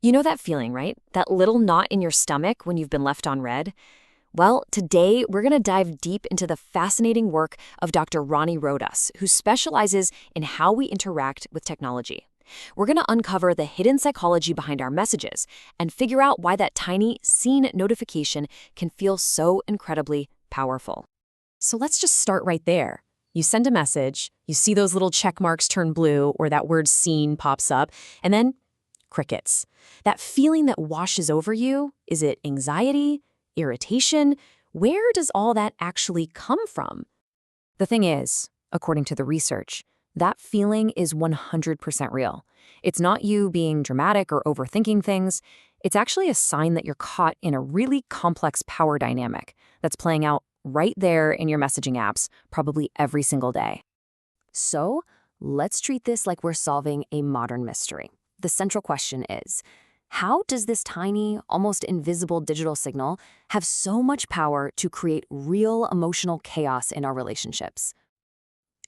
You know that feeling, right? That little knot in your stomach when you've been left on red? Well, today we're going to dive deep into the fascinating work of Dr. Ronnie Rodas, who specializes in how we interact with technology. We're going to uncover the hidden psychology behind our messages and figure out why that tiny seen notification can feel so incredibly powerful. So let's just start right there. You send a message, you see those little check marks turn blue or that word seen pops up, and then crickets. That feeling that washes over you, is it anxiety, irritation? Where does all that actually come from? The thing is, according to the research, that feeling is 100% real. It's not you being dramatic or overthinking things. It's actually a sign that you're caught in a really complex power dynamic that's playing out right there in your messaging apps, probably every single day. So, let's treat this like we're solving a modern mystery. The central question is, how does this tiny, almost invisible digital signal have so much power to create real emotional chaos in our relationships?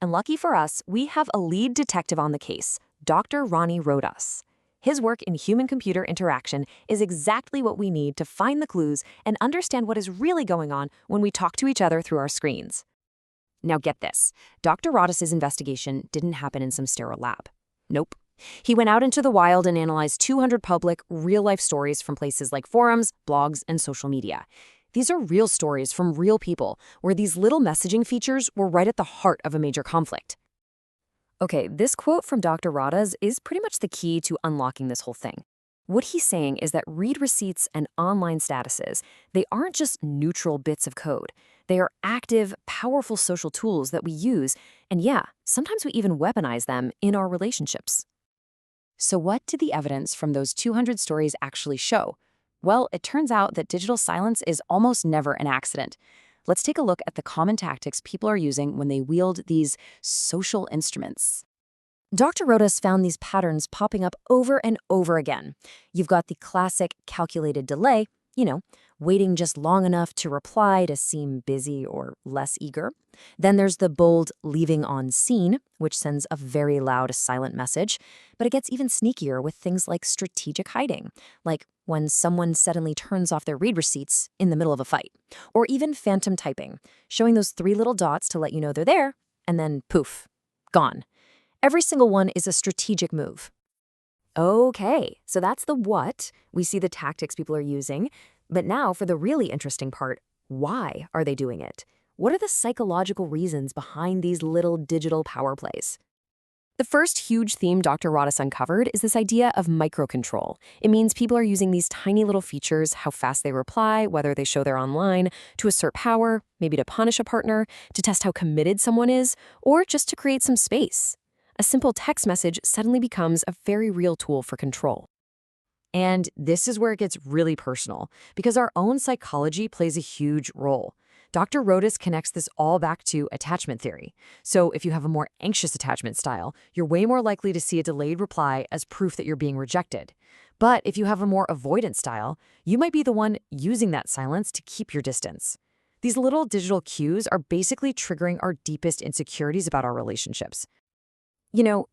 And lucky for us, we have a lead detective on the case, Dr. Ronnie Rodas. His work in human-computer interaction is exactly what we need to find the clues and understand what is really going on when we talk to each other through our screens. Now get this, Dr. Rodas's investigation didn't happen in some sterile lab. Nope. He went out into the wild and analyzed 200 public, real-life stories from places like forums, blogs, and social media. These are real stories from real people, where these little messaging features were right at the heart of a major conflict. Okay, this quote from Dr. Rodas is pretty much the key to unlocking this whole thing. What he's saying is that read receipts and online statuses, they aren't just neutral bits of code. They are active, powerful social tools that we use, and yeah, sometimes we even weaponize them in our relationships. So what did the evidence from those 200 stories actually show? Well, it turns out that digital silence is almost never an accident. Let's take a look at the common tactics people are using when they wield these social instruments. Dr. Rodas found these patterns popping up over and over again. You've got the classic calculated delay, waiting just long enough to reply to seem busy or less eager. Then there's the bold leaving on scene, which sends a very loud silent message. But it gets even sneakier with things like strategic hiding, like when someone suddenly turns off their read receipts in the middle of a fight. Or even phantom typing, showing those 3 little dots to let you know they're there, and then poof, gone. Every single one is a strategic move. Okay, so that's the what. We see the tactics people are using. But now for the really interesting part, why are they doing it? What are the psychological reasons behind these little digital power plays? The first huge theme Dr. Rodas uncovered is this idea of microcontrol. It means people are using these tiny little features, how fast they reply, whether they show they're online, to assert power, maybe to punish a partner, to test how committed someone is, or just to create some space. A simple text message suddenly becomes a very real tool for control. And this is where it gets really personal, because our own psychology plays a huge role. Dr. Rodas connects this all back to attachment theory. So if you have a more anxious attachment style, you're way more likely to see a delayed reply as proof that you're being rejected. But if you have a more avoidant style, you might be the one using that silence to keep your distance. These little digital cues are basically triggering our deepest insecurities about our relationships.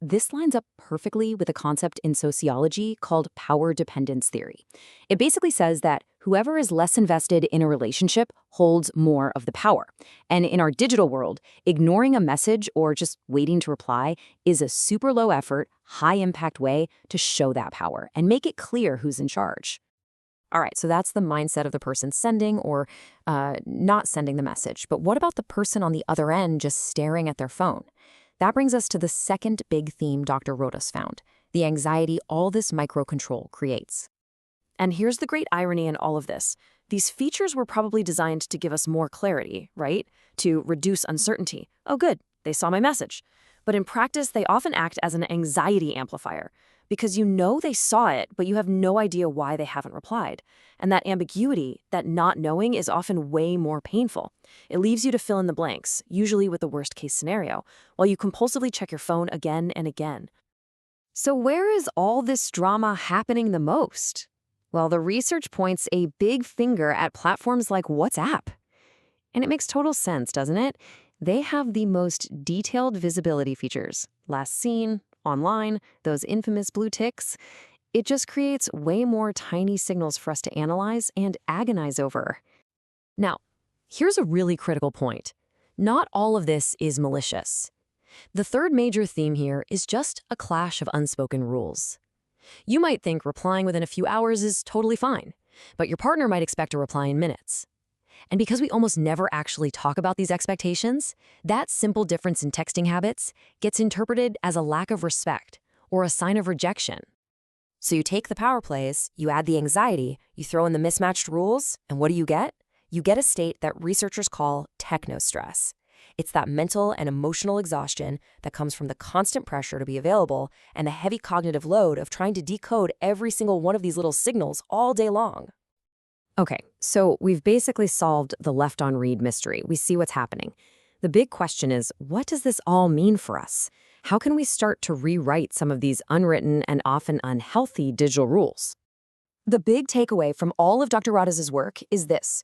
This lines up perfectly with a concept in sociology called power dependence theory. It basically says that whoever is less invested in a relationship holds more of the power. And in our digital world, ignoring a message or just waiting to reply is a super low effort, high impact way to show that power and make it clear who's in charge. All right, so that's the mindset of the person sending or not sending the message. But what about the person on the other end just staring at their phone? That brings us to the second big theme Dr. Rodas found, the anxiety all this microcontrol creates. And here's the great irony in all of this. These features were probably designed to give us more clarity, right? To reduce uncertainty. Oh, good, they saw my message. But in practice, they often act as an anxiety amplifier, because you know they saw it, but you have no idea why they haven't replied. And that ambiguity, that not knowing, is often way more painful. It leaves you to fill in the blanks, usually with the worst-case scenario, while you compulsively check your phone again and again. So where is all this drama happening the most? Well, the research points a big finger at platforms like WhatsApp. And it makes total sense, doesn't it? They have the most detailed visibility features. Last seen, online, those infamous blue ticks. It just creates way more tiny signals for us to analyze and agonize over. Now, here's a really critical point. Not all of this is malicious. The third major theme here is just a clash of unspoken rules. You might think replying within a few hours is totally fine, but your partner might expect a reply in minutes. And because we almost never actually talk about these expectations, that simple difference in texting habits gets interpreted as a lack of respect or a sign of rejection. So you take the power plays, you add the anxiety, you throw in the mismatched rules, and what do you get? You get a state that researchers call technostress. It's that mental and emotional exhaustion that comes from the constant pressure to be available and the heavy cognitive load of trying to decode every single one of these little signals all day long. Okay, so we've basically solved the left on read mystery. We see what's happening. The big question is, what does this all mean for us? How can we start to rewrite some of these unwritten and often unhealthy digital rules? The big takeaway from all of Dr. Radaz's work is this.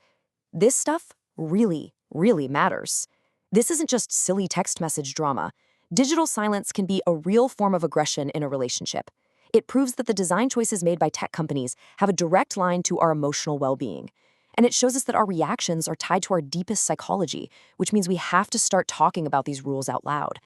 This stuff really, really matters. This isn't just silly text message drama. Digital silence can be a real form of aggression in a relationship. It proves that the design choices made by tech companies have a direct line to our emotional well-being. And it shows us that our reactions are tied to our deepest psychology, which means we have to start talking about these rules out loud.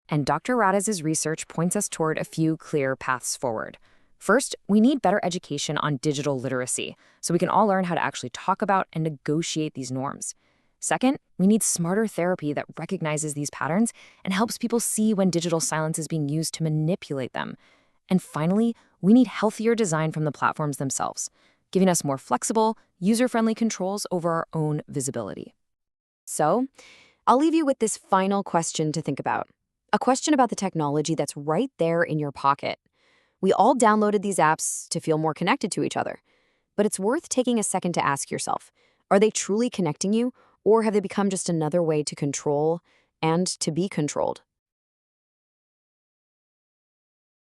And Dr. Radaz's research points us toward a few clear paths forward. First, we need better education on digital literacy, so we can all learn how to actually talk about and negotiate these norms. Second, we need smarter therapy that recognizes these patterns and helps people see when digital silence is being used to manipulate them. And finally, we need healthier design from the platforms themselves, giving us more flexible, user-friendly controls over our own visibility. So, I'll leave you with this final question to think about. A question about the technology that's right there in your pocket. We all downloaded these apps to feel more connected to each other. But it's worth taking a second to ask yourself, are they truly connecting you, or have they become just another way to control and to be controlled?